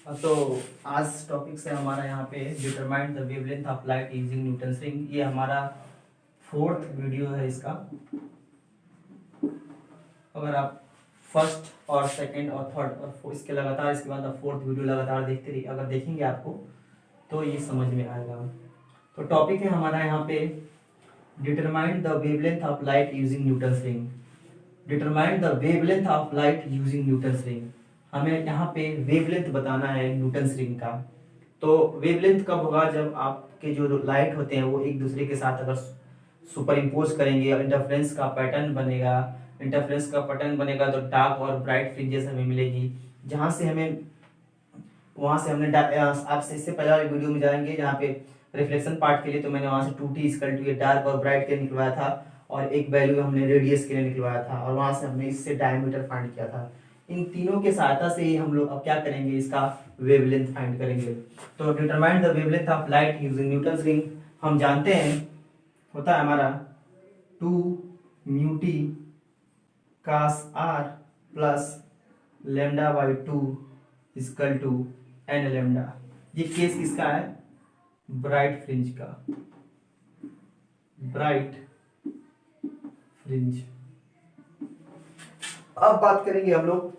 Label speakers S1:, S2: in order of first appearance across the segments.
S1: तो आज टॉपिक से हमारा यहाँ पे determine the wavelength of light using Newton's ring. ये हमारा 4th वीडियो है इसका। अगर आप फर्स्ट और सेकंड और थर्ड और इसके लगातार इसके बाद आप 4th वीडियो लगातार देखते रहिए, अगर देखेंगे आपको तो ये समझ में आएगा। तो टॉपिक है हमारा यहाँ पे determine the wavelength of light using Newton's ring. Determine the wavelength of light using Newton's ring. हमें यहाँ पे वेवलेंथ बताना है न्यूटन्स रिंग का। तो वेवलेंथ कब होगा? जब आपके जो लाइट होते हैं वो एक दूसरे के साथ अगर सुपर इम्पोज करेंगे और इंटरफ्रेंस का पैटर्न बनेगा। इंटरफ्रेंस का पैटर्न बनेगा तो डार्क और ब्राइट फ्रिंजेस हमें मिलेगी। जहाँ से हमें वहाँ से हमने आपसे इससे पहले वाले वीडियो में जाएंगे जहाँ पे रिफ्लेक्शन पार्ट के लिए, तो मैंने वहाँ से 2t इक्वल टू ये डार्क और ब्राइट के निकलवाया था और एक वैल्यू हमने रेडियस के लिए निकलवाया था और वहाँ से हमने इससे डायमीटर फाइंड किया था। इन तीनों के सहायता से ही हम लोग अब क्या करेंगे, इसका वेवलेंथ फाइंड करेंगे। तो determine the wavelength of light using Newton's ring हम जानते हैं होता है हमारा 2 mu t cos r plus lambda by 2 equal to n lambda. ये केस किसका है? ब्राइट फ्रिंज का। Bright fringe. अब बात करेंगे हम लोग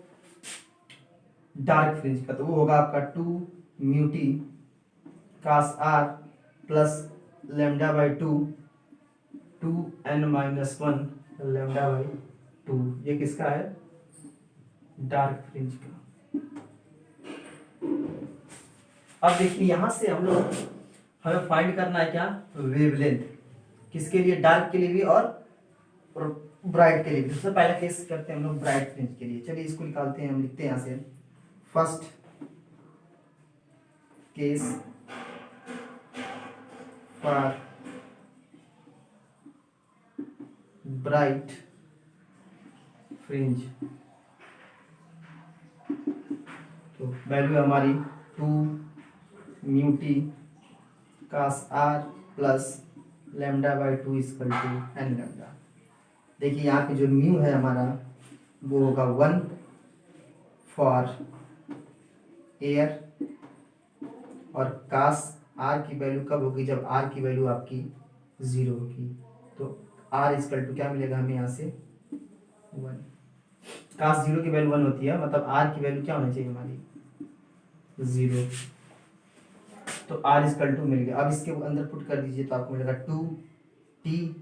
S1: डार्क फ्रिंज का, तो वो होगा आपका 2 mu t cos r plus lambda by 2 n minus 1 lambda by 2। ये किसका है? डार्क फ्रिंज का। अब देखिए यहां से हम लोग हमें फाइंड करना है क्या? वेवलेंथ। किसके लिए? डार्क के लिए भी और ब्राइट के लिए भी। सबसे पहला केस करते हैं हम लोग ब्राइट फ्रिंज के लिए। चलिए इसको निकालते हैं, हम लिखते हैं यहां से first case for bright fringe. तो वैल्यू हमारी 2 mu t cos r plus lambda by 2 equal to n lambda. देखिए यहाँ पे जो म्यू है हमारा वो होगा 1 फॉर एयर और cos r की वैल्यू कब होगी? जब r की वैल्यू आपकी 0 होगी। तो r इक्वल टू क्या मिलेगा हमें यहाँ से? 1। cos 0 की वैल्यू 1 होती है, मतलब r की वैल्यू क्या होनी चाहिए हमारी? 0। तो r इक्वल टू मिल गया। अब इसके अंदर पुट कर दीजिए तो आपको मिलेगा 2t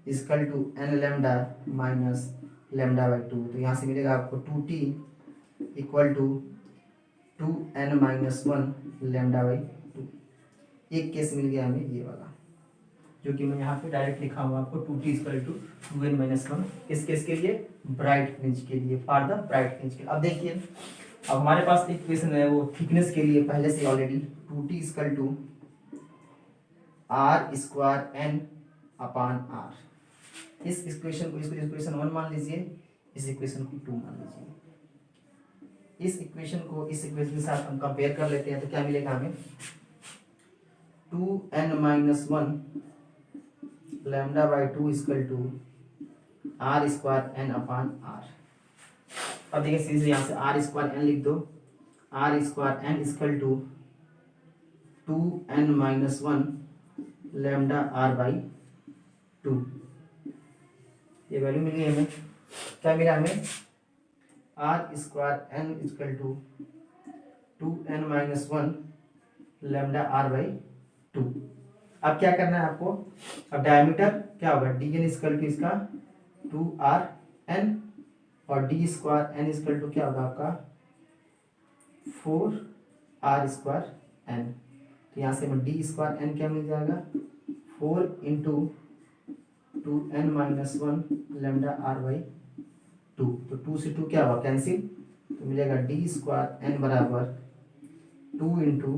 S1: equal to n lambda minus lambda by 2। तो यहाँ से मिलेगा आपको 2t equal to 2n minus 1 lambda by 2। एक केस मिल गया हमें ये वाला, जो कि मैं यहाँ पे डायरेक्ट लिखा हूँ आपको 2t equal to 2n minus 1। किस केस के लिए? ब्राइट फ्रिंज के लिए, फॉर द ब्राइट फ्रिंज के। अब देखिए अब हमारे पास इक्वेशन है वो थिकनेस के लिए पहले से already 2t equal to r square n upon r। इस इक्वेशन को इसको इक्वेशन 1 मान लीजिए, इस इक्वेशन को 2 मान लीजिए। इस इक्वेशन को इस इक्वेशन के साथ हम कंपेयर कर लेते हैं तो क्या मिलेगा हमें? 2n minus 1 lambda by 2 equal to r square n upon r। अब देखिए सीधे यहाँ से r स्क्वायर n लिख दो। r square n equal to 2n minus 1 lambda r by 2। ये वैल्यू मिल गई हमें। क्या मिला हमें? r square n equal to 2n minus 1 lambda r by 2। अब क्या करना है आपको? अब डायमीटर क्या होगा? dn इक्वल टू इसका 2rn और d square n equal to क्या होगा आपका? 4r square n. तो यहाँ से हमें डी स्क्वायर एन क्या मिल जाएगा? 4 into 2n minus 1 lambda r by 2। तो 2 से 2 क्या होगा? कैंसिल। तो मिलेगा डी स्क्वायर एन बराबर 2 into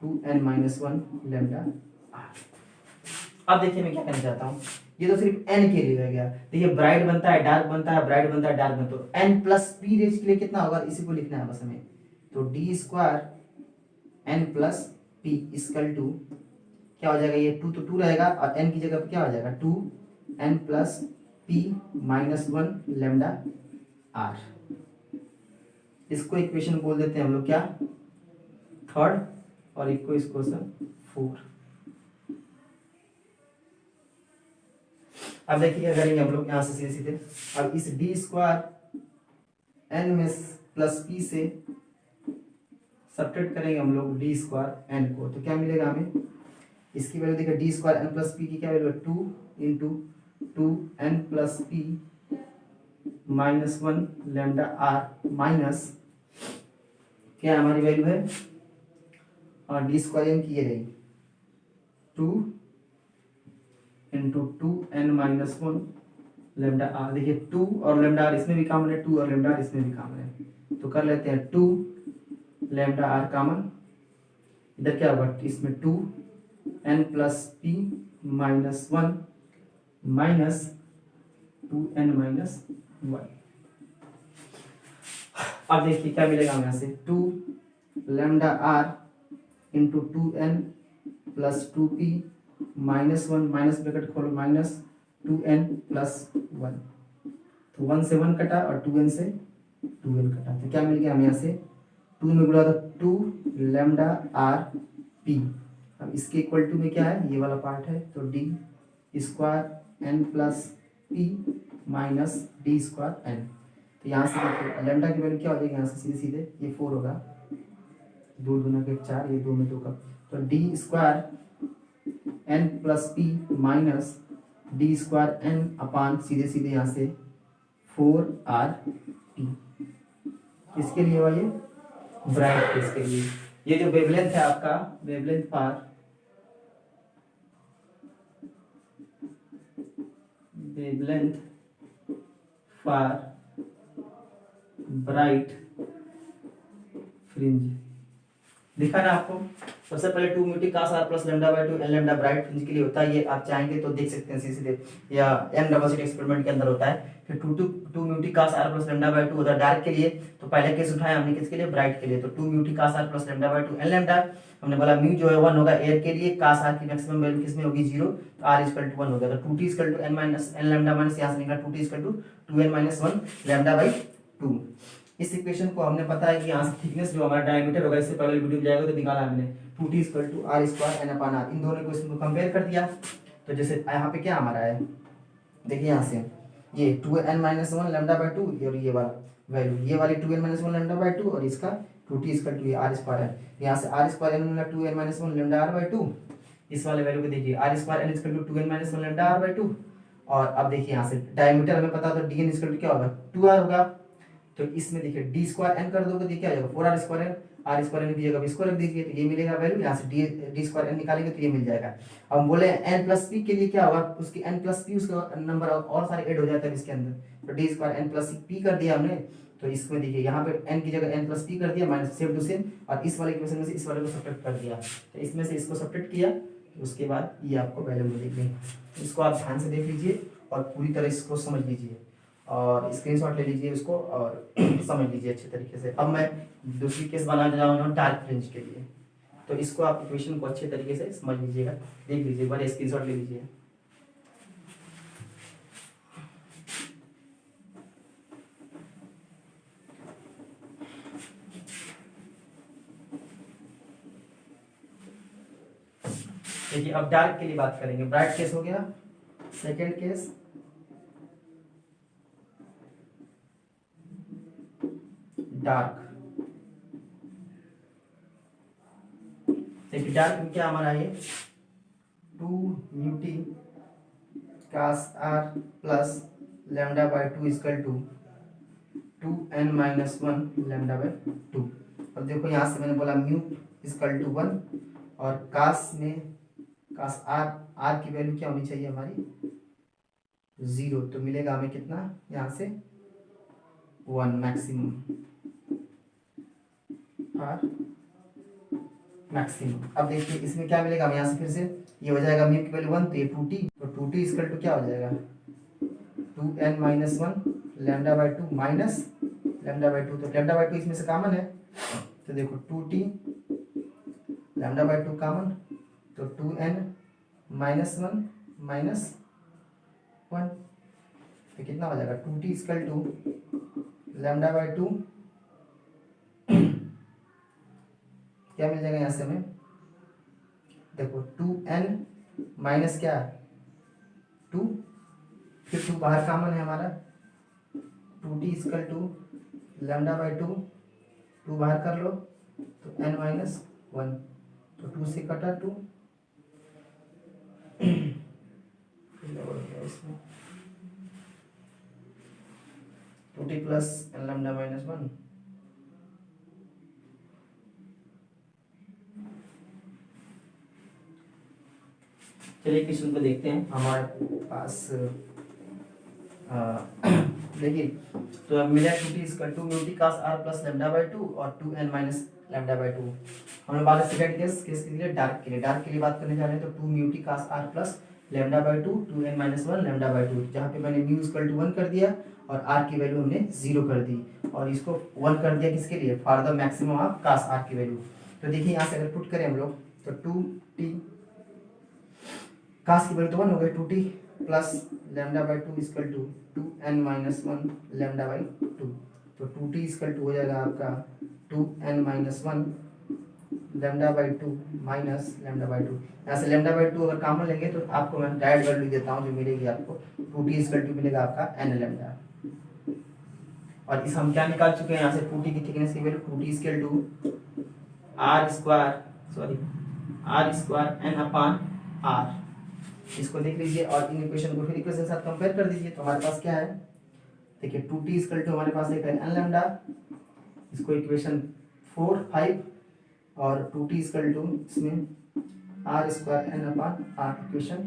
S1: 2n minus 1 lambda are. अब देखिए मैं क्या कहना चाहता हूँ, ये तो सिर्फ n के लिए रह गया। देखिए ब्राइट बनता है डार्क बनता है, ब्राइट बनता है डार्क बनता है, तो n प्लस पी रेज के लिए कितना होगा? इसी को लिखना है बस हमें। तो d square n plus p equal to क्या हो जाएगा? ये 2 तो 2 रहेगा और n की जगह पे क्या हो जाएगा? 2n plus p minus 1 lambda r. इसको इक्वेशन बोल देते हैं हम लोग क्या? थर्ड और इक्वल क्वेश्चन 4। अब देखिए क्या करेंगे हम लोग यहाँ से सीधे सीधे, अब इस डी स्क्वायर एन में प्लस पी से सब्ट्रैक्ट करेंगे हम लोग डी स्क्वायर एन को, तो क्या मिलेगा हमें, इसकी वैल्यू देखिए d square n plus p की क्या वैल्यू है 2 into 2 n plus p minus 1 lambda r minus क्या हमारी वैल्यू है, और डी स्क्वायर एन की ये रही 2 into 2 n minus 1 lambda r. देखिए 2 और लेमडा आर इसमें भी कॉमन है, 2 और लेमडा आर इसमें भी कॉमन है, तो कर लेते हैं 2 लेमडा आर कॉमन, इधर क्या होगा इसमें 2 n plus p minus 1 minus 2 n minus 1। अब देखिए क्या मिलेगा हमें यहाँ से 2 lambda r into 2 n plus 2 p minus 1 minus bracket खोलो माइनस 2 एन प्लस 1, तो 1 से 1 कटा और 2 एन से 2 एन कटा, तो क्या मिल गया हमें यहाँ से 2 में गुणा था 2 लेमडा आर पी। अब इसके इक्वल टू में क्या है, ये वाला पार्ट है, तो d square n plus p minus d square n. तो यहाँ से देखिए लेमडा की वैल्यू क्या हो जाएगी, यहाँ से सीधे सीधे ये 4 होगा, 2 दूना के 4, ये 2 में 2 का, तो d square n plus p minus d square n upon सीधे सीधे यहाँ से 4 आर टी। किसके लिए हुआ ये, ब्राइट केस के लिए। ये जो वेवलेंथ है आपका, वेवलेंथ फॉर ब्राइट फ्रिंज दिखा ना आपको। सबसे पहले 2 mu t cos r plus lambda by 2 n lambda bright fringe के लिए होता है, ये आप चाहेंगे तो देख सकते हैं सीधे सीधे, या एम डबल स्लिट एक्सपेरिमेंट के अंदर होता है। फिर 2 mu t cos r plus lambda by 2 होता है डार्क के लिए, तो पहले केस उठाया हमने किसके लिए, ब्राइट के लिए, तो 2 mu t cos r plus lambda by 2 n lambda. हमने बोला म्यू जो है 1 होगा एयर के लिए, कास आर की मैक्सिमम वैल्यू किसमें होगी 0, तो आर इक्वल टू 1 हो गया, तो 2t equal to n minus n lambda minus यहाँ से निकला 2t equal to 2n minus 1 lambda by 2। इस इक्वेशन को हमने पता है कि यहाँ से थिकनेस जो हमारा डायमीटर होगा, इससे पहले वीडियो में जाएगा तो निकाला हमने 2t equal to r square n upon r, इन दोनों इक्वेशन को कंपेयर कर दिया। तो जैसे यहाँ पे क्या हमारा है, देखिए यहाँ से ये 2n माइनस 1 लैम्डा बाय 2 और ये वाला वैल्यू, ये वाली 2n माइनस 1 लैम्डा बाय 2 और इसका 2t equal to r square है, यहाँ से r स्क्वायर n मिला 2n minus 1 lambda r by 2, इस वाले वैल्यू को देखिए r square n equal to 2n minus 1 lambda r by 2। और अब देखिए यहाँ से डायमीटर हमें पता, तो dn इक्वल टू क्या होगा 2r होगा, तो इसमें देखिए डी स्क्वायर एन कर दोगे तो क्या आ जाएगा 4r square n, r square n की जगह स्क्वायर रख दीजिए तो ये मिलेगा वैल्यू, यहाँ से डी स्क्वायर एन निकालेंगे तो ये मिल जाएगा। अब हम बोले एन प्लस पी के लिए क्या होगा, उसकी एन प्लस पी उसका नंबर और सारे ऐड हो जाता है इसके अंदर, तो d square n plus p कर दिया हमने, तो इसमें देखिए यहाँ पे एन की जगह एन प्लस पी कर दिया माइनस सेम टू सेम, और इस वाले इक्वेशन में से इस वाले को सब्ट्रैक्ट कर दिया, तो इसमें से इसको सब्ट्रैक्ट किया, उसके बाद ये आपको वैल्यू मिलेगी। इसको आप ध्यान से देख लीजिए और पूरी तरह इसको समझ लीजिए और स्क्रीनशॉट ले लीजिए उसको और समझ लीजिए अच्छे तरीके से। अब मैं दूसरी केस बनाने जा रहा हूँ डार्क फ्रिंज के लिए, तो इसको आप इक्वेशन को अच्छे तरीके से समझ लीजिएगा, देख लीजिए, बड़े स्क्रीनशॉट ले लीजिए। देखिए अब डार्क के लिए बात करेंगे, ब्राइट केस हो गया, सेकेंड केस डार्क। देखिए डार्क में क्या हमारा है 2 mu t cos r plus lambda by 2 equal to 2n minus 1 lambda by 2। अब देखो यहाँ से मैंने बोला म्यू इक्वल टू 1 और कास में कास आर की वैल्यू क्या होनी चाहिए हमारी 0, तो मिलेगा हमें कितना यहाँ से 1 मैक्सिमम मैक्सिमम। अब देखिए इसमें क्या मिलेगा हमें यहाँ से फिर से ये हो जाएगा म्यू की वैल्यू 1, तो ये 2t, तो 2t इक्वल टू क्या हो जाएगा 2n minus 1 lambda by 2 minus lambda by 2, तो लैम्डा बाय 2 इसमें से कॉमन है, तो देखो 2t लैम्डा बाय 2 कॉमन, तो 2n माइनस 1 माइनस 1, तो कितना हो जाएगा 2t equal to lambda by 2 क्या मिल जाएगा यहाँ से हमें, देखो 2n माइनस क्या 2, फिर 2 बाहर कॉमन है हमारा, 2t equal to lambda by 2, 2 बाहर कर लो तो n माइनस 1, तो 2 से कटा 2, इसमें 2t plus n lambda minus 1। चलिए क्वेश्चन को देखते हैं हमारे पास। देखिए तो अब मिला 2t equal to mu t cos r plus lambda by 2 और 2n माइनस लैम्डा बाई 2। हमने बात सेकंड केस के लिए डार्क के लिए बात करने जा रहे हैं, तो 2 mu t cos r plus lambda by 2 2n minus 1 lambda by 2, जहाँ पे मैंने म्यू इक्वल टू 1 कर दिया और r की वैल्यू हमने 0 कर दी और इसको 1 कर दिया किसके लिए, for the maximum of cos r की वैल्यू। तो देखिए यहाँ से अगर पुट करें हम लोग तो 2t cos की वैल्यू तो 1 हो गई, 2t plus lambda by 2 equal to 2n minus 1 lambda by 2, तो 2t इक्वल टू हो जाएगा आपका 2n minus 1 lambda by 2 minus lambda by 2। यहाँ से लैम्डा बाई 2 अगर कॉमन लेंगे तो आपको मैं डायरेक्ट वैल्यू देता हूँ, जो मिलेगी आपको 2t इक्वल टू मिलेगा आपका n लैम्डा। और इस हम क्या निकाल चुके हैं यहाँ से 2t की थिकनेस की value 2t equal to r square n upon r। इसको देख लीजिए और इन इक्वेशन को फिर इक्वेशन के साथ कंपेयर कर दीजिए, तो हमारे पास क्या है, देखिए 2t इक्वल टू हमारे पास एक है n लैम्डा, इसको इक्वेशन 4 5 और 2t इक्वल टू इसमें r square n upon r equation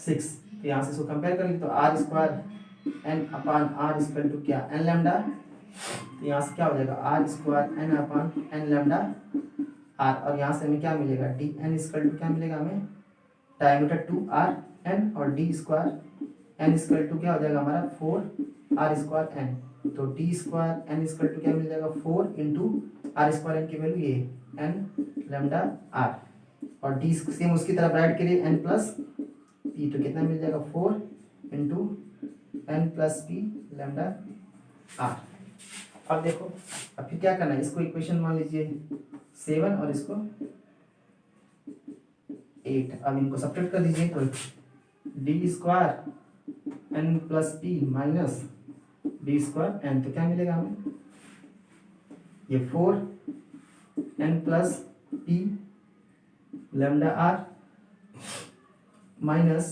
S1: 6। तो यहाँ से इसको कंपेयर कर लीजिए तो r square n upon r equal to क्या n लैम्डा, तो यहाँ से क्या हो जाएगा r square n upon n lambda r, और यहाँ से हमें क्या मिलेगा dn इक्वल टू क्या मिलेगा हमें डायमीटर 2r n और d square n equal to क्या हो जाएगा हमारा 4r स्क्वायर n, तो d square n equal to क्या मिल जाएगा 4 इंटू r स्क्वायर n की वैल्यू ये n लैम्डा r, और d सेम उसकी तरफ राइट के लिए n प्लस p, तो कितना मिल जाएगा 4 into n plus p lambda r। अब देखो अब फिर क्या करना है, इसको इक्वेशन मान लीजिए 7 और इसको 8, अब इनको सब्ट्रैक्ट कर दीजिए तो d square n plus p minus d square n, तो क्या मिलेगा हमें ये 4 n plus P lambda r minus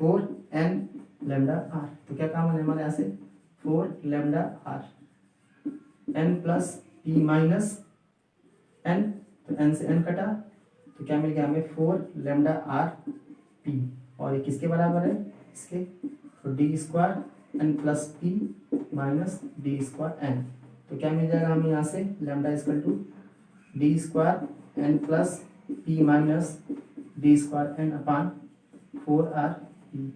S1: 4 n lambda r, तो क्या काम है हमारे यहाँ से 4 lambda r n plus p minus n, तो n से n कटा तो क्या मिल गया हमें 4 लैम्डा आर पी, और ये किसके बराबर है इसके, तो d square n plus p minus d square n, तो क्या मिल जाएगा हमें यहाँ से lambda equal to d square n plus p minus d square n upon 4r p.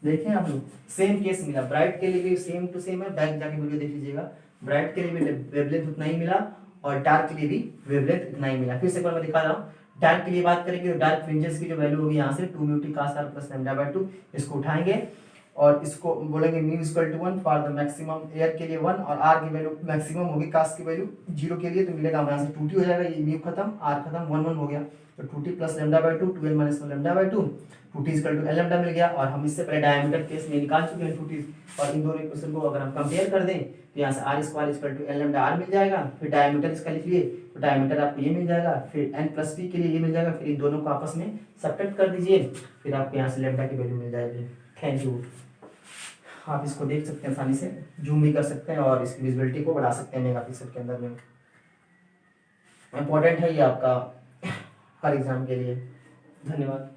S1: देखें आप लोग सेम केस मिला, ब्राइट के लिए भी सेम टू सेम है, बैक जाके वीडियो देख लीजिएगा, ब्राइट के लिए भी वेवलेंथ उतना ही मिला और डार्क के लिए भी वेवलेंथ इतना ही मिला। फिर से एक बार मैं दिखा रहा हूँ, डार्क के लिए बात करेंगे तो डार्क फ्रिंजेस की जो वैल्यू होगी यहाँ से 2 mu t cos r plus lambda by 2, इसको उठाएंगे और इसको बोलेंगे mu equal to 1 for the maximum air के लिए 1, और r की वैल्यू मैक्सिमम होगी cos की वैल्यू 0 के लिए, तो मिलेगा हमारे यहाँ से 2t हो जाएगा, ये म्यू खत्म r खत्म 1 1 हो गया, तो 2t plus lambda by 2 2n minus lambda by 2 2t equal to l lambda मिल गया। और हम इससे पहले डायमीटर केस में निकाल चुके हैं 2t, और इन दोनों इक्वेशन को अगर हम कंपेयर कर दें तो यहाँ से r square equal to l lambda r मिल जाएगा, फिर डायमीटर इसका लिख लिए तो डायमीटर आपको ये मिल जाएगा, फिर n प्लस p के लिए ये मिल जाएगा, फिर इन दोनों को आपस में सब्ट्रैक्ट कर दीजिए, फिर आपको यहाँ से लैम्डा की वैल्यू मिल जाएगी। Thank you. आप इसको देख सकते हैं आसानी से, जूम भी कर सकते हैं और इसकी विजिबिलिटी को बढ़ा सकते हैं मेगापिक्सल के अंदर में। इम्पोर्टेंट है ये आपका हर एग्जाम के लिए। धन्यवाद।